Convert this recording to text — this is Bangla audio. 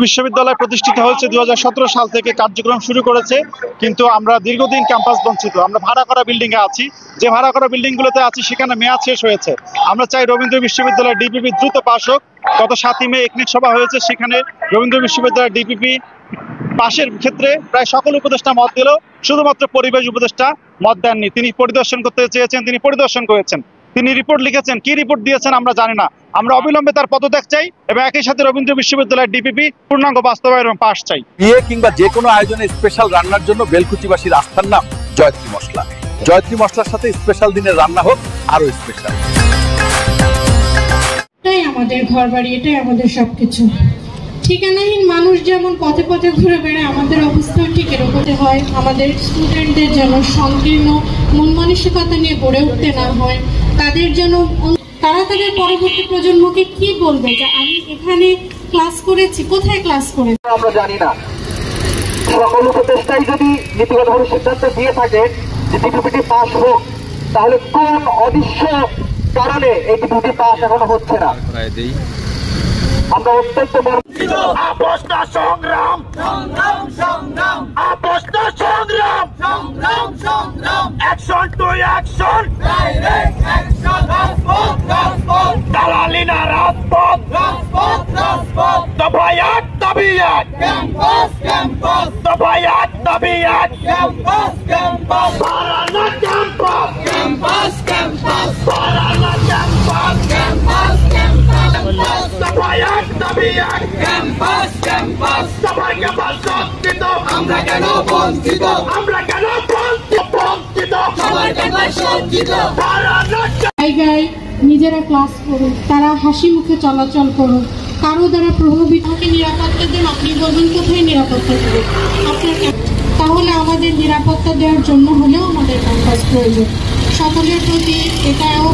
বিশ্ববিদ্যালয় প্রতিষ্ঠিত হয়েছে 2017 সাল থেকে কার্যক্রম শুরু করেছে, কিন্তু আমরা দীর্ঘদিন ক্যাম্পাস বঞ্চিত। আমরা ভাড়া করা বিল্ডিং এ আছি, যে ভাড়া করা বিল্ডিং গুলোতে আছি সেখানে মেয়াদ শেষ হয়েছে। আমরা চাই রবীন্দ্র বিশ্ববিদ্যালয় ডিপিপি দ্রুত পাস হোক। গত 7ই মে একনেক সভা হয়েছে, সেখানে রবীন্দ্র বিশ্ববিদ্যালয় ডিপিপি পাশের ক্ষেত্রে প্রায় সকল উপদেষ্টা মত দিলেও শুধুমাত্র পরিবেশ উপদেষ্টা মত দেননি। তিনি পরিদর্শন করতে চেয়েছেন, তিনি পরিদর্শন করেছেন, তিনি রিপোর্ট লিখেছেন, কি রিপোর্ট দিয়েছেন আমরা জানি না। আমরা অবিলম্বে তার পদত্যাগ চাই এবং একই সাথে রবীন্দ্র বিশ্ববিদ্যালয়ের ডিপিপি পূর্ণাঙ্গ বাস্তবায়ন এবং পাস চাই। বিয়ে কিংবা যে কোনো আয়োজনে স্পেশাল রান্নার জন্য বেলকুচিবাসীর আস্থার নাম জয়ত্রী মশলা। জয়ত্রী মশলার সাথে স্পেশাল দিনের রান্না হোক আরো স্পেশাল। এটাই আমাদের ঘর বাড়ি, এটাই আমাদের সবকিছু। ঠিকানাহীন মানুষ যেমন পথে পথে ঘুরে বেড়ায়, আমাদের অবস্থাও ঠিক এরকম হয়। আমাদের স্টুডেন্টদের যেন সংকীর্ণ মন মানসিকতা নিয়ে গড়ে উঠতে না হয়, তাদের যেন তারা তাদের পরবর্তী প্রজন্মকে কি বলবে যে আমি এখানে ক্লাস করেছি, কোথায় ক্লাস করেছি আমরা জানি না। সকল উপদেষ্টাই যদি নীতিগতভাবে সিদ্ধান্ত দিয়ে থাকে যে ডিপিপিটি পাস হোক, তাহলে কোন অদৃশ্য কারণে এই ডিপিপিটি পাস এখনো হচ্ছে না? আমরা অত্যন্ত আপোষ না সংগ্রাম, আপোষ না সংগ্রাম, অ্যাকশন টু অ্যাকশন, দালালি না রাজপথ, দফা এক দাবি এক, দফা এক দাবি এক, বাড়ানো ক্যাম্পাস, বাড়ানো ক্যাম্পাস, দফা এক দাবি এক, দফা ক্যাম্পাস সজ্জিত, আমরা কেন বঞ্চিত, জায়গায় নিজেরা ক্লাস করুক, তারা হাসি মুখে চলাচল করুক, কারো দ্বারা প্রভাবিত। নিরাপত্তা দেন, আপনি বলবেন কোথায় নিরাপত্তা দেবে আপনার, তাহলে আমাদের নিরাপত্তা দেওয়ার জন্য হলেও আমাদের ক্যাম্পাস প্রয়োজন। সকলের প্রতি এটাও